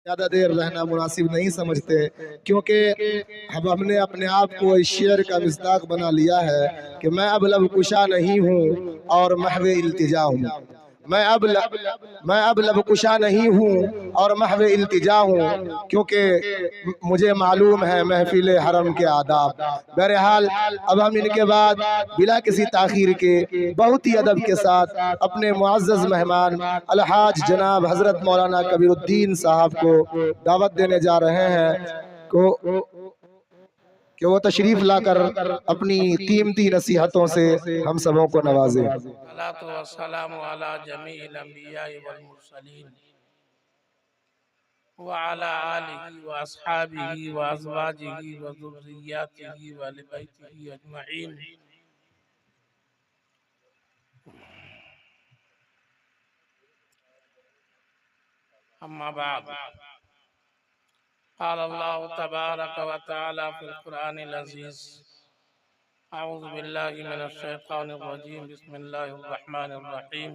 زیادہ دیر رہنا مناسب نہیں سمجھتے، کیونکہ ہم نے اپنے آپ کو اس شعر کا مصداق بنا لیا ہے کہ میں اب لب کشا نہیں ہوں اور محو التجا ہوں۔ میں اب لب کشا نہیں ہوں اور محو التجا ہوں، کیونکہ مجھے معلوم ہے محفل حرم کے آداب۔ بہرحال اب ہم ان کے بعد بلا کسی تاخیر کے بہت ہی ادب کے ساتھ اپنے معزز مہمان الحاج جناب حضرت مولانا کبیر الدین صاحب کو دعوت دینے جا رہے ہیں کہ وہ تشریف لا کر اپنی قیمتی نصیحتوں سے ہم سبوں کو نوازیں۔ الصلاۃ والسلام علی جمیع الانبیاء والمرسلین وعلی آلہ واصحابہ وازواجہ وذریاتہ وآل بیتہ اجمعین۔ اما بعد، قال اللہ تبارک و تعالی فی القرآن العزیز: اعوذ باللہ من الشیطان الرجیم، بسم اللہ الرحمن الرحیم۔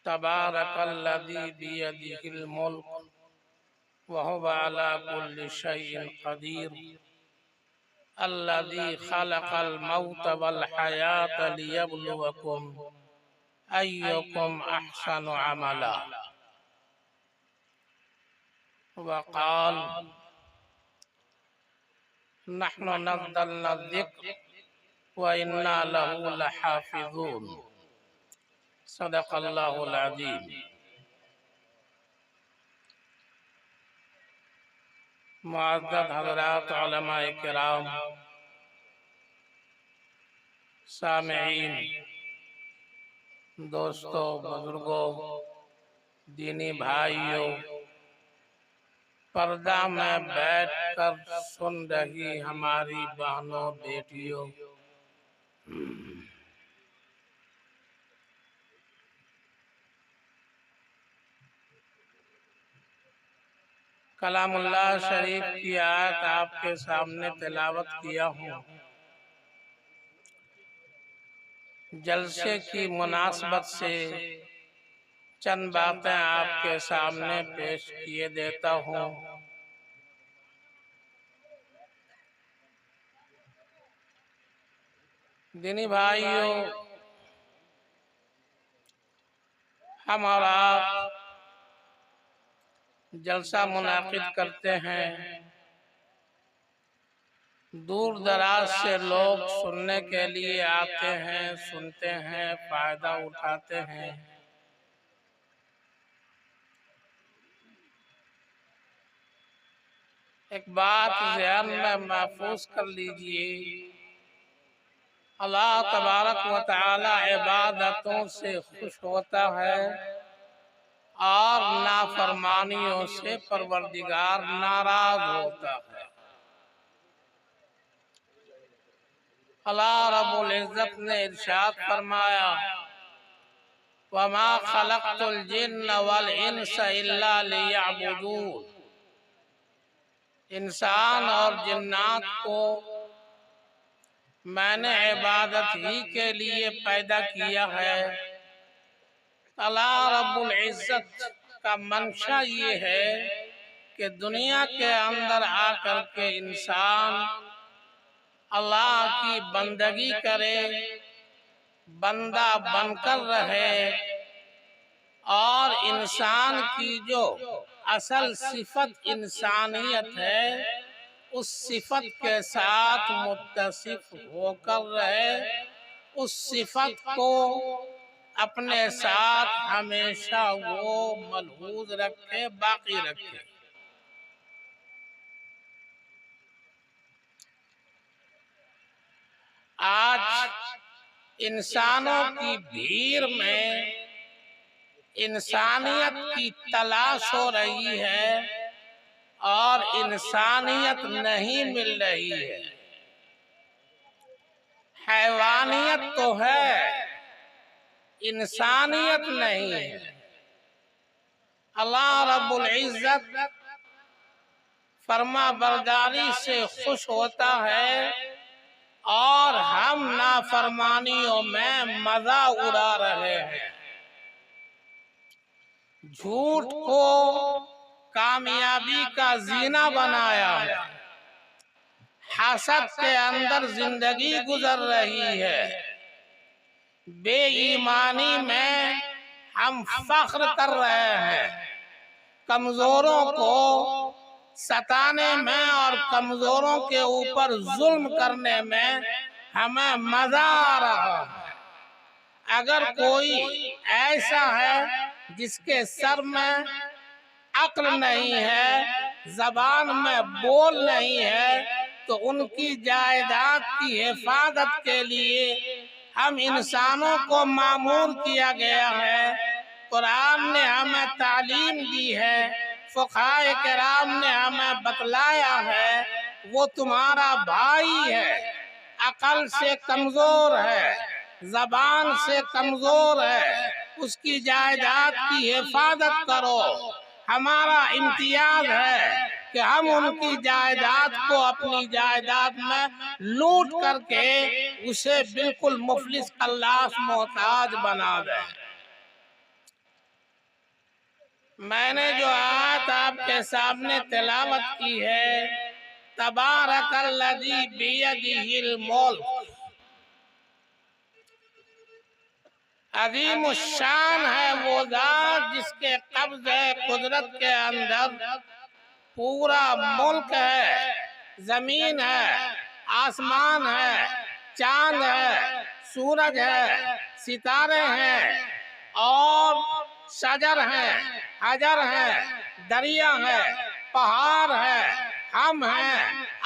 تبارک الذی بیدہ الملک وہو علی کل شیء قدیر، الذی خلق الموت والحیاة لیبلوکم ایکم احسن عملا، وقال نحن نزلنا الذکر وإنا له لحافظون۔ صدق اللہ العظیم۔ معزز حضرات علماء کرام، سامعین، دوستوں، بزرگوں، دینی بھائیوں، پردہ میں بیٹھ کر سن رہی ہماری بہنوں بیٹیوں، کلام اللہ شریف کی آیت آپ کے سامنے تلاوت کیا ہوں۔ جلسے کی مناسبت سے چند باتیں آپ کے سامنے پیش کیے دیتا ہوں۔ دینی بھائیوں، ہم اور آپ جلسہ منعقد کرتے ہیں، دور دراز سے لوگ سننے کے لیے آتے ہیں، سنتے ہیں، فائدہ اٹھاتے ہیں۔ ایک بات ذہن میں محفوظ کر لیجئے، اللہ تبارک و تعالی عبادتوں سے خوش ہوتا ہے اور نافرمانیوں سے پروردگار ناراض ہوتا ہے۔ اللہ رب العزت نے ارشاد فرمایا: وَمَا خَلَقْتُ الْجِنَّ وَالْإِنسَ إِلَّا لِيَعْبُدُونَ۔ انسان اور جنات کو میں نے عبادت ہی کے لیے پیدا کیا ہے۔ اللہ رب العزت کا منشا یہ ہے کہ دنیا کے اندر آ کر کے انسان اللہ کی بندگی کرے، بندہ بن کر رہے، اور انسان کی جو اصل صفت انسانیت ہے اس صفت کے ساتھ متصف ہو کر رہے، اس صفت کو اپنے ساتھ ہمیشہ وہ ملحوظ رکھے، باقی رکھے۔ آج انسانوں کی بھیڑ میں انسانیت کی تلاش ہو رہی ہے اور انسانیت نہیں مل رہی ہے۔ حیوانیت تو ہے، انسانیت نہیں ہے۔ اللہ رب العزت فرما برداری سے خوش ہوتا ہے اور ہم نافرمانیوں میں مزہ اڑا رہے ہیں۔ جھوٹ کو کامیابی کا زینہ بنایا ہے، حسد کے اندر زندگی گزر رہی ہے، بے ایمانی میں ہم فخر کر رہے ہیں، کمزوروں کو ستانے میں اور کمزوروں کے اوپر ظلم کرنے میں ہمیں مزہ آ رہا ہے۔ اگر کوئی ایسا ہے جس کے سر میں عقل نہیں ہے، زبان میں بول نہیں ہے، تو ان کی جائیداد کی حفاظت کے لیے ہم انسانوں کو مامور کیا گیا ہے۔ قرآن نے ہمیں تعلیم دی ہے، فقہائے کرام نے ہمیں بتلایا ہے، وہ تمہارا بھائی ہے، عقل سے کمزور ہے، زبان سے کمزور ہے، اس کی جائیداد کی حفاظت کرو۔ ہمارا امتیاز ہے کہ ہم ان کی جائیداد کو اپنی جائیداد میں لوٹ کر کے اسے بالکل مفلس خلاص محتاج بنا دیں۔ میں نے جو آیت آپ کے سامنے تلاوت کی ہے، تبارک الذی بیدہ الملک، عظیم الشان ہے وہ ذات جس کے قبض قدرت کے اندر پورا ملک ہے، زمین ہے، آسمان ہے، چاند ہے، سورج ہے، ستارے ہیں، اور شجر ہیں، حجر ہیں، دریا ہے، پہاڑ ہے، ہم ہیں،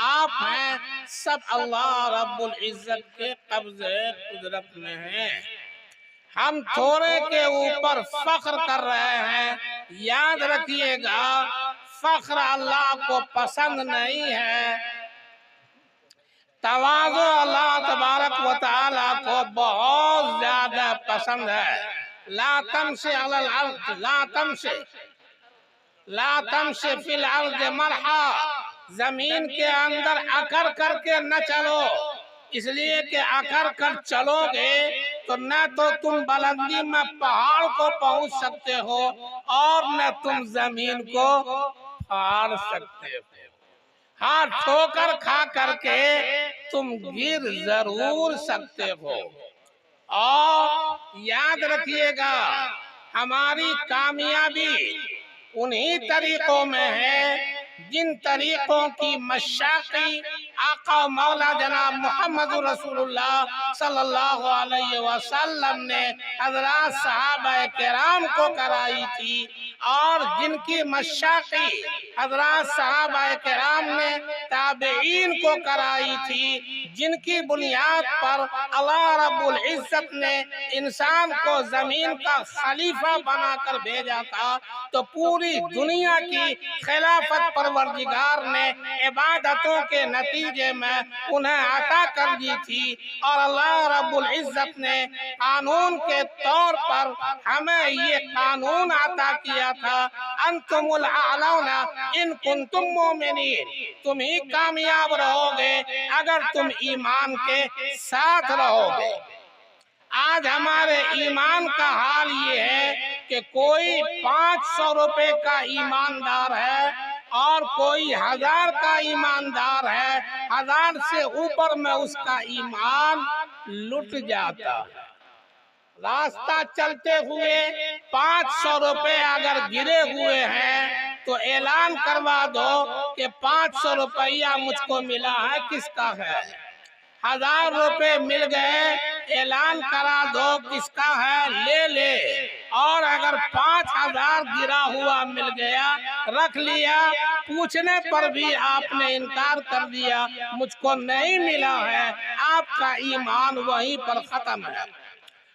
آپ ہیں، سب اللہ رب العزت کے قبض قدرت میں ہیں۔ ہم تھوڑے کے اوپر فخر کر رہے ہیں، یاد رکھیے گا فخر اللہ کو پسند نہیں ہے، تواضع اللہ تبارک و تعالیٰ کو بہت زیادہ پسند ہے۔ لا تمشِ علی الارض، لا تمشِ فی الارض مرحا، زمین کے اندر اکڑ کر کے نہ چلو، اس لیے کہ اکڑ کر چلو گے تو نہ تو تم بلندی میں پہاڑ کو پہنچ سکتے ہو اور نہ تم زمین کو پھاڑ سکتے ہو۔ ہاں ٹھوکر کھا کر کے تم گر ضرور سکتے ہو۔ اور یاد رکھیے گا ہماری کامیابی انہی طریقوں میں ہے جن طریقوں کی مشاقی آقا و مولا جناب محمد رسول اللہ صلی اللہ علیہ وسلم نے حضرات صحابہ کرام کو کرائی تھی، اور جن کی مشاقی حضرات صحابہ کرام نے تابعین کو کرائی تھی، جن کی بنیاد پر اللہ رب العزت نے انسان کو زمین کا خلیفہ بنا کر بھیجا تھا، تو پوری دنیا کی خلافت پروردگار نے عبادتوں کے نتیجے میں انہیں عطا کر دی تھی، اور اللہ رب العزت نے قانون کے طور پر ہمیں یہ قانون عطا کیا تھا، انتم الاعلون ان کنتم مومنین، تم ہی کامیاب رہو گے اگر تم ایمان کے ساتھ رہو گے۔ آج ہمارے ایمان کا حال یہ ہے کہ کوئی 500 روپے کا ایماندار ہے اور کوئی 1000 کا ایماندار ہے، 1000 سے اوپر میں اس کا ایمان لٹ جاتا ہے۔ راستہ چلتے ہوئے 500 روپے اگر گرے ہوئے ہیں تو اعلان کروا دو کہ 500 روپیہ مجھ کو ملا ہے، کس کا ہے؟ 1000 روپے مل گئے، اعلان کرا دو کس کا ہے، لے لے۔ اور اگر 5000 گرا ہوا مل گیا، رکھ لیا، پوچھنے پر بھی آپ نے انکار کر دیا مجھ کو نہیں ملا ہے، آپ کا ایمان وہیں پر ختم ہے۔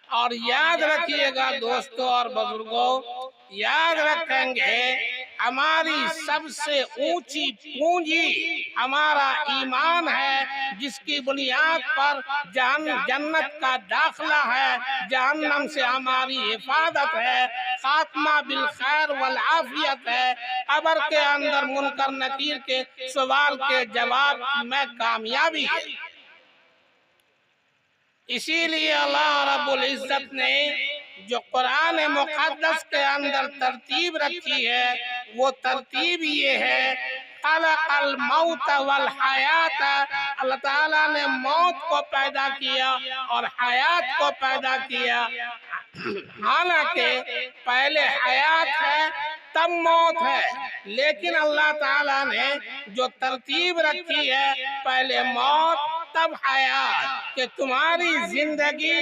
اور یاد رکھیے گا دوستو اور بزرگوں، یاد رکھیں گے ہماری سب سے اونچی پونجی ہمارا ایمان ہے، جس کی بنیاد پر جنت کا داخلہ ہے، جہنم سے ہماری حفاظت ہے، خاتمہ بالخیر والعافیت ہے، قبر کے اندر منکر نکیر کے سوال کے جواب میں کامیابی ہے۔ اسی لیے اللہ رب العزت نے جو قرآن مقدس کے اندر ترتیب رکھی ہے وہ ترتیب یہ ہے، خلق الموت والحیات، اللہ تعالیٰ نے موت کو پیدا کیا اور حیات کو پیدا کیا۔ حالانکہ پہلے حیات ہے تب موت ہے، لیکن اللہ تعالیٰ نے جو ترتیب رکھی ہے پہلے موت تب حیات، کہ تمہاری زندگی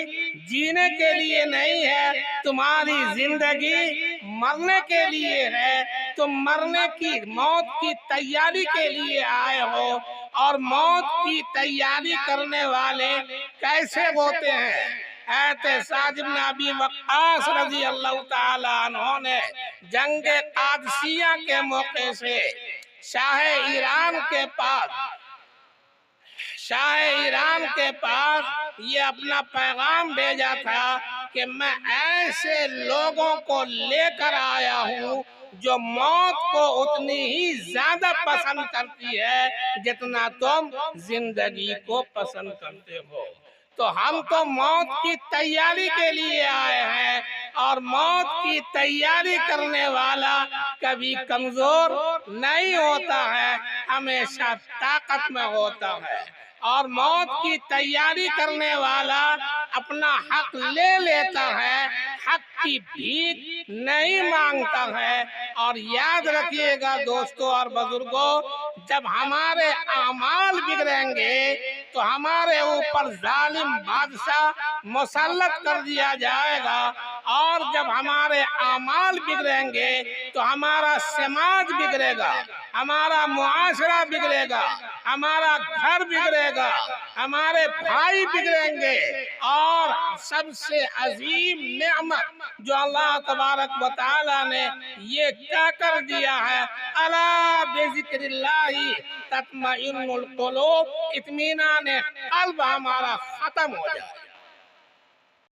جینے کے لیے نہیں ہے، تمہاری زندگی مرنے کے لیے ہے۔ تم مرنے کی، موت کی تیاری کے لیے آئے ہو، اور موت کی تیاری کرنے والے کیسے ہوتے ہیں؟ حضرت سعد بن ابی وقاص رضی اللہ تعالیٰ عنہ نے جنگ قادسیہ کے موقع سے شاہ ایران کے پاس یہ اپنا پیغام بھیجا تھا کہ میں ایسے لوگوں کو لے کر آیا ہوں جو موت کو اتنی ہی زیادہ پسند کرتی ہے جتنا تم زندگی کو پسند کرتے ہو۔ تو ہم تو موت کی تیاری کے لیے آئے ہیں، اور موت کی تیاری کرنے والا کبھی کمزور نہیں ہوتا ہے، ہمیشہ طاقت میں ہوتا ہے، اور موت کی تیاری کرنے والا اپنا حق لے لیتا ہے، حق کی بھیک نہیں مانگتا ہے۔ اور یاد رکھیے گا دوستو اور بزرگوں، جب ہمارے اعمال بگڑیں گے تو ہمارے اوپر ظالم بادشاہ مسلط کر دیا جائے گا، اور جب ہمارے اعمال بگڑیں گے تو ہمارا سماج بگڑے گا، ہمارا معاشرہ بگڑے گا، ہمارا گھر بگڑے گا، ہمارے بھائی بگڑیں گے، اور سب سے عظیم نعمت جو اللہ تبارک و تعالی نے یہ کیا کر دیا ہے، الا بذکر اللہ تطمئن القلوب، اطمینان قلب ہمارا ختم ہو جائے۔